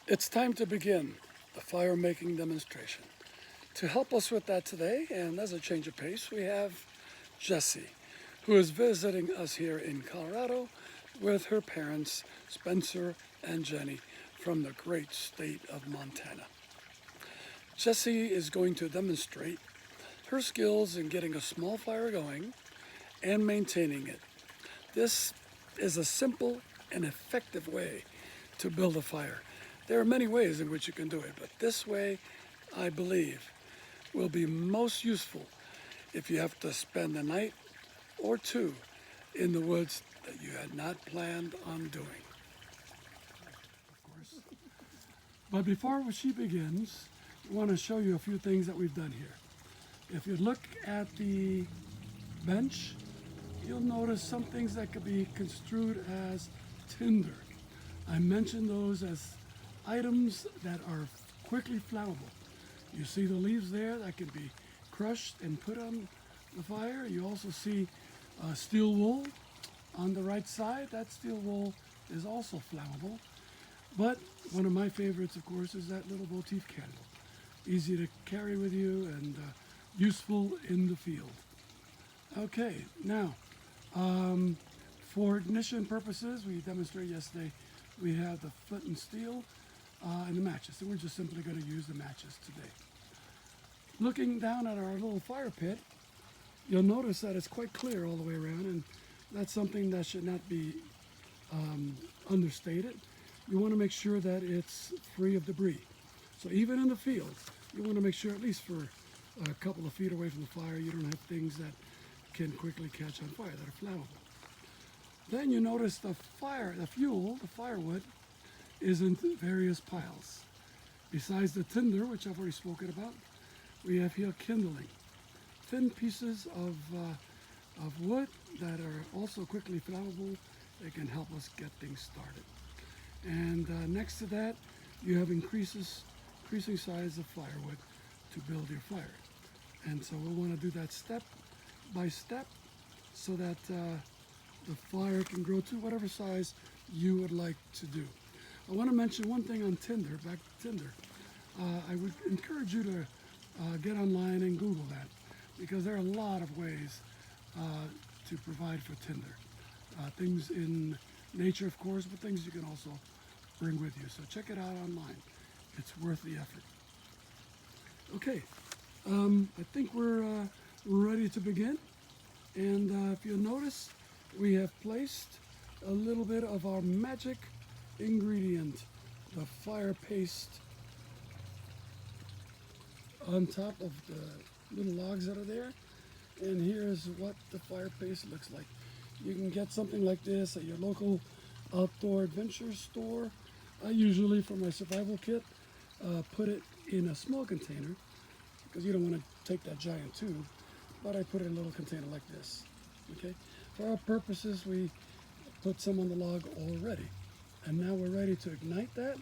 It's time to begin the fire making demonstration. To help us with that today, and as a change of pace, we have Jessie, who is visiting us here in Colorado with her parents, Spencer and Jenny, from the great state of Montana. Jessie is going to demonstrate her skills in getting a small fire going and maintaining it. This is a simple and effective way to build a fire. There are many ways in which you can do it, but this way, I believe, will be most useful if you have to spend a night or two in the woods that you had not planned on doing. Of course. But before she begins, I want to show you a few things that we've done here. If you look at the bench, you'll notice some things that could be construed as tinder. I mentioned those as items that are quickly flammable. You see the leaves there that can be crushed and put on the fire. You also see steel wool on the right side. That steel wool is also flammable. But one of my favorites, of course, is that little votive candle. Easy to carry with you and useful in the field. Okay, now, for ignition purposes, we demonstrated yesterday, we have the flint and steel and the matches. And we're just simply going to use the matches today. Looking down at our little fire pit, you'll notice that it's quite clear all the way around, and that's something that should not be understated. You want to make sure that it's free of debris. So even in the field, you want to make sure, at least for a couple of feet away from the fire, you don't have things that can quickly catch on fire, that are flammable. Then you notice the fuel, the firewood, is in various piles. Besides the tinder, which I've already spoken about, we have here kindling. Thin pieces of wood that are also quickly flammable. They can help us get things started. And next to that, you have increasing size of firewood to build your fire. And so we'll want to do that step by step so that the fire can grow to whatever size you would like to do. I want to mention one thing on tinder, back to tinder. I would encourage you to get online and Google that, because there are a lot of ways to provide for tinder. Things in nature, of course, but things you can also bring with you. So check it out online. It's worth the effort. Okay, I think we're ready to begin. And if you'll notice, we have placed a little bit of our magic ingredient, the fire paste, on top of the little logs that are there. And here's what the fire paste looks like. You can get something like this at your local outdoor adventure store. I usually, for my survival kit, put it in a small container, because you don't want to take that giant tube, but I put it in a little container like this. Okay, for our purposes, we put some on the log already, and now we're ready to ignite that.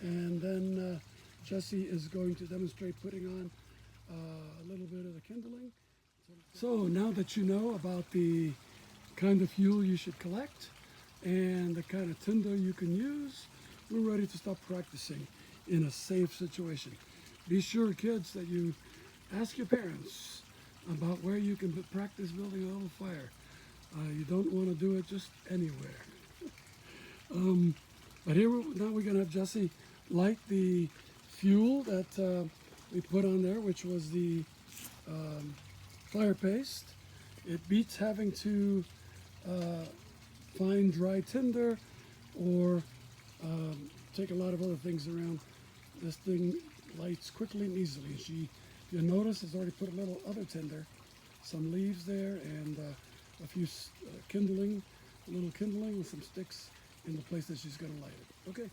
And then Jessie is going to demonstrate putting on a little bit of the kindling. So now that you know about the kind of fuel you should collect and the kind of tinder you can use, we're ready to start practicing in a safe situation. Be sure, kids, that you ask your parents about where you can practice building a little fire. You don't want to do it just anywhere. But now we're going to have Jessie light the fuel that we put on there, which was the fire paste. It beats having to find dry tinder or take a lot of other things around. This thing lights quickly and easily. If you'll notice, has already put a little other tinder, some leaves there, and a few kindling, a little kindling with some sticks in the place that she's going to light it. Okay.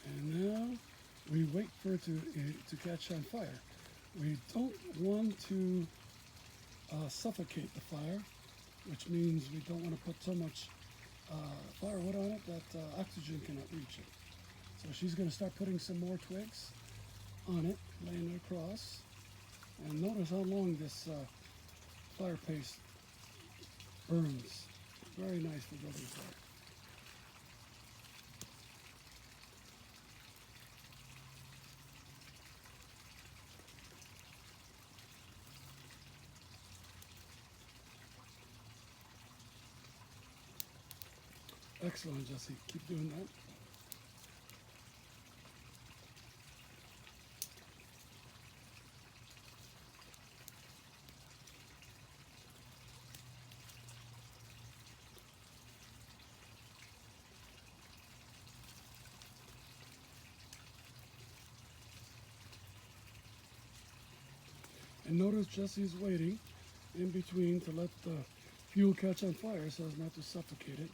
And now we wait for it to catch on fire. We don't want to suffocate the fire, which means we don't want to put so much firewood on it that oxygen cannot reach it. So she's going to start putting some more twigs on it, laying it across. And notice how long this fire paste burns very nice for building fire. Excellent, Jesse. Keep doing that. And notice Jesse's waiting in between to let the fuel catch on fire so as not to suffocate it.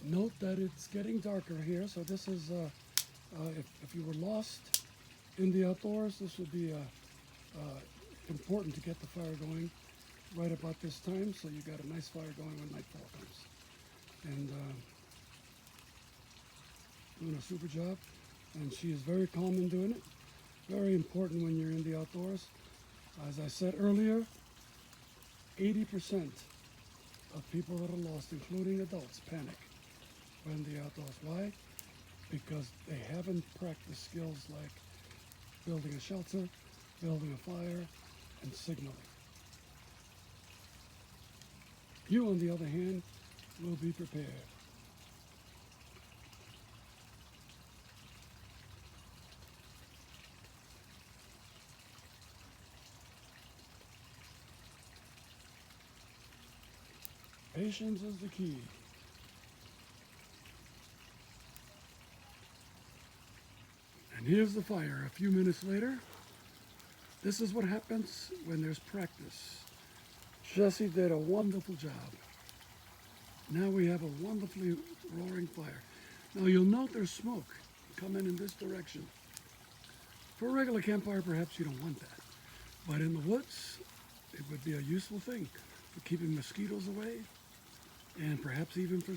Note that it's getting darker here, so this is, if you were lost in the outdoors, this would be important to get the fire going right about this time, so you got a nice fire going when nightfall comes. And doing a super job, and she is very calm in doing it. Very important when you're in the outdoors. As I said earlier, 80% of people that are lost, including adults, panic when the outdoors. Why? Because they haven't practiced skills like building a shelter, building a fire, and signaling. You, on the other hand, will be prepared. Patience is the key. And here's the fire a few minutes later. This is what happens when there's practice. Jesse did a wonderful job. Now we have a wonderfully roaring fire. Now you'll note there's smoke coming in this direction. For a regular campfire, perhaps you don't want that. But in the woods, it would be a useful thing for keeping mosquitoes away and perhaps even for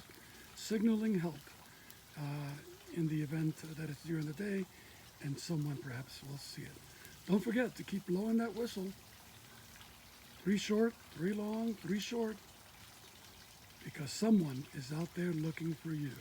signaling help in the event that it's during the day and someone perhaps will see it. Don't forget to keep blowing that whistle. 3 short, 3 long, 3 short, because someone is out there looking for you.